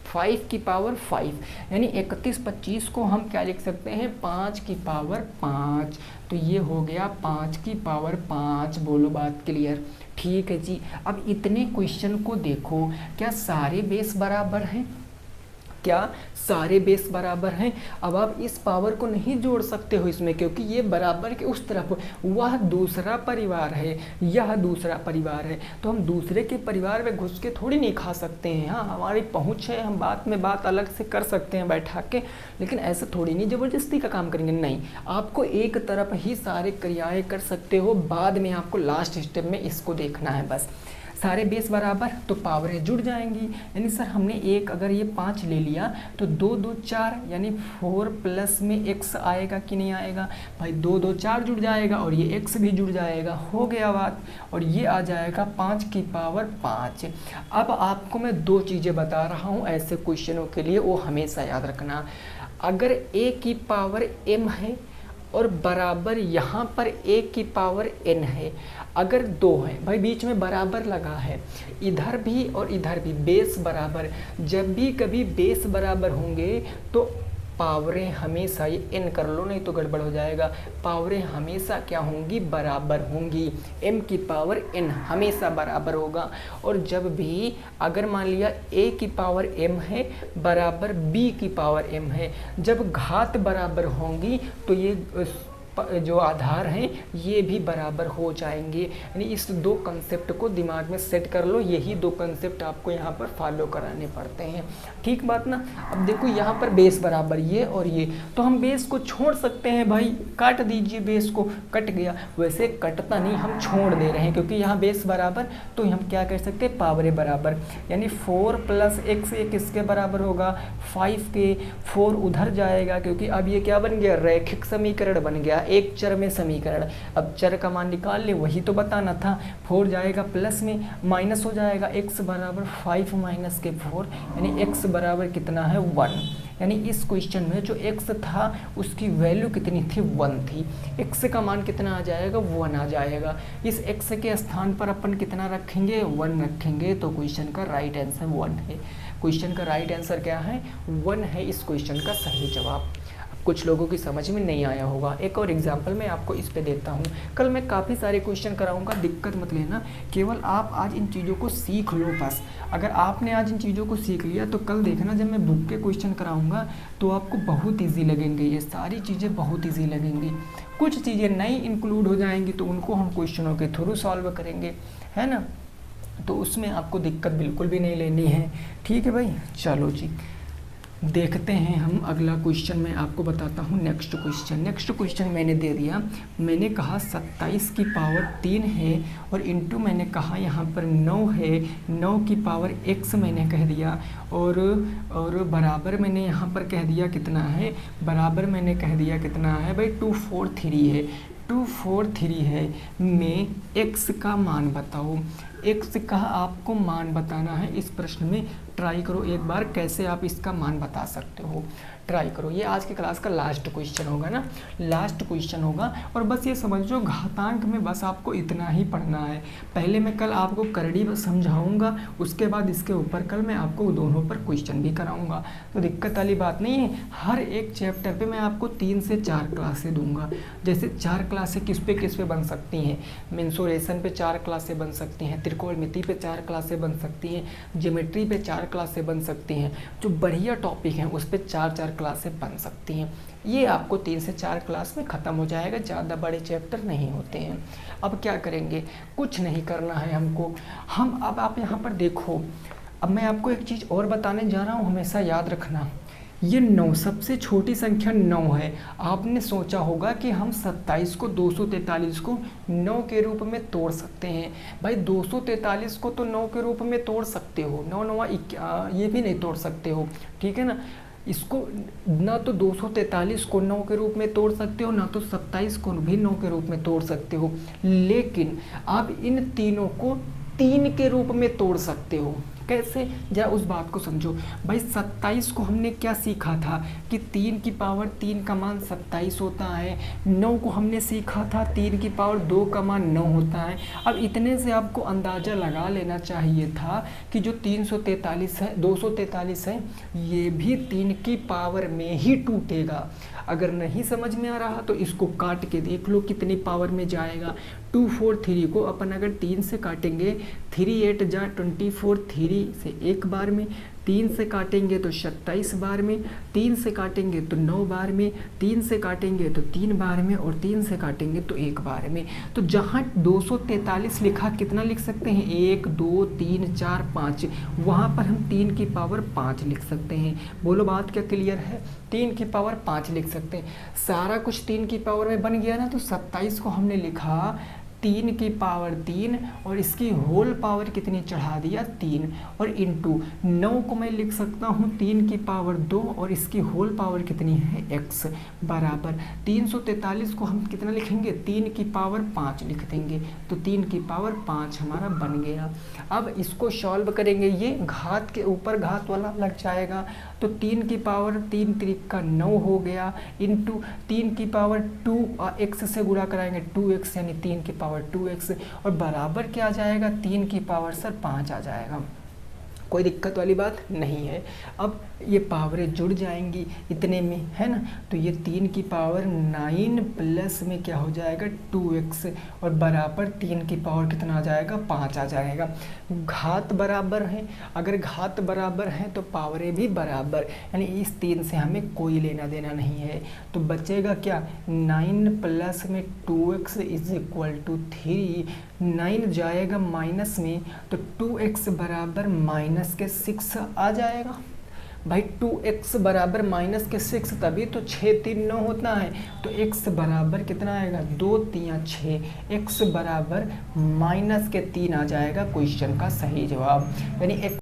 A: 5 की पावर 5, यानी 31 25 को हम क्या लिख सकते हैं, 5 की पावर 5। तो ये हो गया 5 की पावर 5। बोलो बात क्लियर, ठीक है जी। अब इतने क्वेश्चन को देखो, क्या सारे बेस बराबर हैं, क्या सारे बेस बराबर हैं। अब आप इस पावर को नहीं जोड़ सकते हो इसमें, क्योंकि ये बराबर के उस तरफ, वह दूसरा परिवार है, यह दूसरा परिवार है, तो हम दूसरे के परिवार में घुस के थोड़ी नहीं खा सकते हैं। हाँ, हमारी पहुंच है, हम बात में बात अलग से कर सकते हैं बैठा के, लेकिन ऐसा थोड़ी नहीं ज़बरदस्ती का काम करेंगे, नहीं। आपको एक तरफ ही सारे क्रियाएँ कर सकते हो, बाद में आपको लास्ट स्टेप में इसको देखना है बस। सारे बेस बराबर तो पावरें जुड़ जाएंगी, यानी सर हमने एक अगर ये 5 ले लिया तो 2 2 4, यानी 4 प्लस में x आएगा कि नहीं आएगा भाई, 2 2 4 जुड़ जाएगा और ये x भी जुड़ जाएगा, हो गया बात। और ये आ जाएगा 5 की पावर 5। अब आपको मैं 2 चीज़ें बता रहा हूँ ऐसे क्वेश्चनों के लिए, वो हमेशा याद रखना। अगर a की पावर m है और बराबर यहाँ पर a की पावर n है, अगर 2 है भाई, बीच में बराबर लगा है, इधर भी और इधर भी बेस बराबर, जब भी कभी बेस बराबर होंगे तो पावरें हमेशा, ये n कर लो नहीं तो गड़बड़ हो जाएगा, पावरें हमेशा क्या होंगी, बराबर होंगी। m की पावर n हमेशा बराबर होगा। और जब भी अगर मान लिया a की पावर m है बराबर b की पावर m है, जब घात बराबर होंगी तो ये जो आधार हैं ये भी बराबर हो जाएंगे। यानी इस 2 कंसेप्ट को दिमाग में सेट कर लो, यही 2 कंसेप्ट आपको यहाँ पर फॉलो कराने पड़ते हैं, ठीक बात ना। अब देखो यहाँ पर बेस बराबर ये और ये, तो हम बेस को छोड़ सकते हैं भाई, काट दीजिए बेस को, कट गया। वैसे कटता नहीं, हम छोड़ दे रहे हैं क्योंकि यहाँ बेस बराबर, तो हम क्या कर सकते हैं, पावरें बराबर, यानी 4 प्लस x ये किसके बराबर होगा, 5 के। 4 उधर जाएगा क्योंकि अब ये क्या बन गया, रैखिक समीकरण बन गया, एक चर में समीकरण। अब चर का मान निकाल ले, वही तो बताना था। 4 जाएगा प्लस में, माइनस हो जाएगा, x बराबर 5 माइनस के 4, यानी x बराबर कितना है, 1। यानी इस क्वेश्चन में जो x था उसकी वैल्यू कितनी थी, 1 थी। x का मान कितना आ जाएगा, 1 आ जाएगा। इस x के स्थान पर अपन कितना रखेंगे, 1 रखेंगे, तो क्वेश्चन का राइट आंसर 1 है। क्वेश्चन का राइट आंसर क्या है, 1 है इस क्वेश्चन का सही जवाब। कुछ लोगों की समझ में नहीं आया होगा, एक और एग्जांपल मैं आपको इस पे देता हूँ। कल मैं काफ़ी सारे क्वेश्चन कराऊंगा, दिक्कत मत लेना, केवल आप आज इन चीज़ों को सीख लो बस। अगर आपने आज इन चीज़ों को सीख लिया तो कल देखना जब मैं बुक के क्वेश्चन कराऊंगा तो आपको बहुत ईजी लगेंगे, ये सारी चीज़ें बहुत ईजी लगेंगी। कुछ चीज़ें नई इंक्लूड हो जाएंगी तो उनको हम क्वेश्चनों के थ्रू सॉल्व करेंगे, है ना। तो उसमें आपको दिक्कत बिल्कुल भी नहीं लेनी है। ठीक है भाई, चलो जी देखते हैं हम अगला क्वेश्चन। मैं आपको बताता हूँ नेक्स्ट क्वेश्चन मैंने दे दिया। मैंने कहा 27 की पावर 3 है और इंटू मैंने कहा यहाँ पर 9 है, 9 की पावर x मैंने कह दिया और बराबर मैंने यहाँ पर कह दिया कितना है, बराबर मैंने कह दिया कितना है भाई 243 है, 243 है में x का मान बताओ। x का आपको मान बताना है। इस प्रश्न में ट्राई करो एक बार कैसे आप इसका मान बता सकते हो, ट्राई करो। ये आज की क्लास का लास्ट क्वेश्चन होगा ना, लास्ट क्वेश्चन होगा। और बस ये समझो घातांक में बस आपको इतना ही पढ़ना है। पहले मैं कल आपको करड़ी समझाऊंगा, उसके बाद इसके ऊपर कल मैं आपको दोनों पर क्वेश्चन भी कराऊंगा, तो दिक्कत वाली बात नहीं है। हर एक चैप्टर पे मैं आपको 3 से 4 क्लासें दूंगा। जैसे 4 क्लासें किस पे बन सकती हैं, मेंसुरेशन पे 4 क्लासें बन सकती हैं, त्रिकोणमिति पे 4 क्लासें बन सकती हैं, ज्योमेट्री पे 4 क्लासें बन सकती हैं, जो बढ़िया टॉपिक हैं उस पर 4 क्लासें बन सकती हैं। ये आपको 3 से 4 क्लास में ख़त्म हो जाएगा, ज़्यादा बड़े चैप्टर नहीं होते हैं। अब क्या करेंगे, कुछ नहीं करना है हमको। अब आप यहाँ पर देखो, अब मैं आपको एक चीज़ और बताने जा रहा हूँ, हमेशा याद रखना। ये 9 सबसे छोटी संख्या 9 है। आपने सोचा होगा कि हम 27 को 243 को 9 के रूप में तोड़ सकते हैं। भाई 243 को तो 9 के रूप में तोड़ सकते हो, 9 9 ये भी नहीं तोड़ सकते हो, ठीक है ना। इसको ना तो 243 को 9 के रूप में तोड़ सकते हो, ना तो 27 को भी 9 के रूप में तोड़ सकते हो, लेकिन आप इन तीनों को 3 के रूप में तोड़ सकते हो। कैसे, जरा उस बात को समझो। भाई 27 को हमने क्या सीखा था कि 3 की पावर 3 का मान 27 होता है। 9 को हमने सीखा था 3 की पावर 2 का मान 9 होता है। अब इतने से आपको अंदाज़ा लगा लेना चाहिए था कि जो 343 है, 243 है, ये भी 3 की पावर में ही टूटेगा। अगर नहीं समझ में आ रहा तो इसको काट के देख लो कितनी पावर में जाएगा। 243 को अपन अगर 3 से काटेंगे, 3 8 जा 24, 3 से एक बार में, 3 से काटेंगे तो 27 बार में, 3 से काटेंगे तो 9 बार में, 3 से काटेंगे तो 3 बार में, और 3 से काटेंगे तो 1 बार में। तो जहाँ 243 लिखा, कितना लिख सकते हैं, 1 2 3 4 5, वहाँ पर हम 3 की पावर 5 लिख सकते हैं। बोलो बात क्या क्लियर है, 3 की पावर 5 लिख सकते हैं। सारा कुछ 3 की पावर में बन गया ना। तो 27 को हमने लिखा 3 की पावर 3 और इसकी होल पावर कितनी चढ़ा दिया, 3, और इंटू 9 को मैं लिख सकता हूँ 3 की पावर 2 और इसकी होल पावर कितनी है, x, बराबर 343 को हम कितना लिखेंगे, 3 की पावर 5 लिख देंगे। तो 3 की पावर 5 हमारा बन गया। अब इसको सॉल्व करेंगे, ये घात के ऊपर घात वाला लग जाएगा। तो 3 की पावर 3 3 का 9 हो गया, इंटू 3 की पावर 2 x से गुणा कराएंगे 2x, यानी 3 की पावर 2x, और बराबर क्या आ जाएगा, 3 की पावर सर 5 आ जाएगा। कोई दिक्कत वाली बात नहीं है। अब ये पावरें जुड़ जाएंगी इतने में, है ना। तो ये 3 की पावर 9 प्लस में क्या हो जाएगा, 2x, और बराबर 3 की पावर कितना आ जाएगा, 5 आ जाएगा। घात बराबर है, अगर घात बराबर है तो पावरें भी बराबर, यानी इस 3 से हमें कोई लेना देना नहीं है। तो बचेगा क्या, 9 प्लस में 2x इज इक्वल टू 3, 9 जाएगा माइनस में, तो 2x बराबर माइनस के 6 आ जाएगा। भाई 2x बराबर माइनस के 6, तभी तो 6 3 9 होता है। तो x बराबर कितना आएगा, 2 3 6, x बराबर माइनस के 3 आ जाएगा क्वेश्चन का सही जवाब। यानी x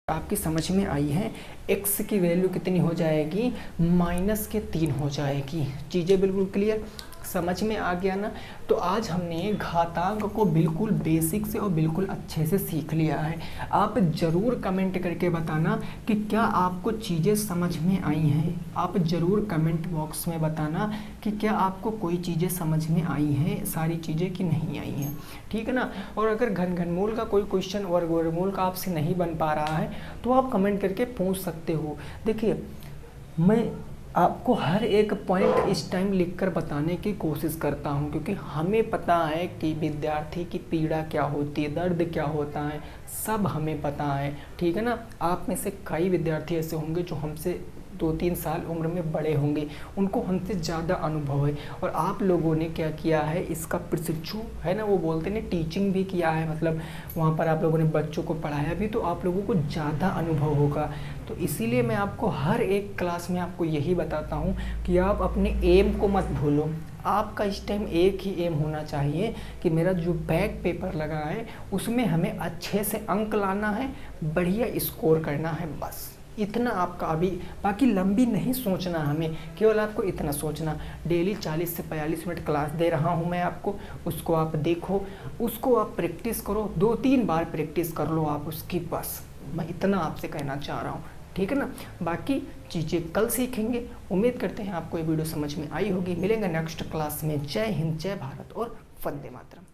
A: आपकी समझ में आई है, x की वैल्यू कितनी हो जाएगी, माइनस के 3 हो जाएगी। चीज़ें बिल्कुल क्लियर, समझ में आ गया ना। तो आज हमने घातांक को बिल्कुल बेसिक से और बिल्कुल अच्छे से सीख लिया है। आप ज़रूर कमेंट करके बताना कि क्या आपको चीज़ें समझ में आई हैं। आप ज़रूर कमेंट बॉक्स में बताना कि क्या आपको कोई चीज़ें समझ में आई हैं, सारी चीज़ें कि नहीं आई हैं, ठीक है ना। और अगर घनमूल का कोई क्वेश्चन और वर्गमूल का आपसे नहीं बन पा रहा है तो आप कमेंट करके पूछ सकते हो। देखिए, मैं आपको हर एक पॉइंट इस टाइम लिखकर बताने की कोशिश करता हूं, क्योंकि हमें पता है कि विद्यार्थी की पीड़ा क्या होती है, दर्द क्या होता है, सब हमें पता है, ठीक है ना। आप में से कई विद्यार्थी ऐसे होंगे जो हमसे 2-3 साल उम्र में बड़े होंगे, उनको हमसे ज़्यादा अनुभव है। और आप लोगों ने क्या किया है, इसका प्रशिक्षु है ना, वो बोलते हैं टीचिंग भी किया है, मतलब वहाँ पर आप लोगों ने बच्चों को पढ़ाया भी, तो आप लोगों को ज़्यादा अनुभव होगा। तो इसीलिए मैं आपको हर एक क्लास में आपको यही बताता हूँ कि आप अपने एम को मत भूलो। आपका इस टाइम एक ही एम होना चाहिए कि मेरा जो बैक पेपर लगा है उसमें हमें अच्छे से अंक लाना है, बढ़िया स्कोर करना है, बस इतना आपका अभी। बाकी लंबी नहीं सोचना हमें, केवल आपको इतना सोचना, डेली 40 से 45 मिनट क्लास दे रहा हूँ मैं आपको, उसको आप देखो, उसको आप प्रैक्टिस करो, 2-3 बार प्रैक्टिस कर लो आप उसकी, बस मैं इतना आपसे कहना चाह रहा हूँ, ठीक है ना। बाकी चीज़ें कल सीखेंगे। उम्मीद करते हैं आपको ये वीडियो समझ में आई होगी। मिलेंगे नेक्स्ट क्लास में। जय हिंद, जय भारत और वंदे मातरम।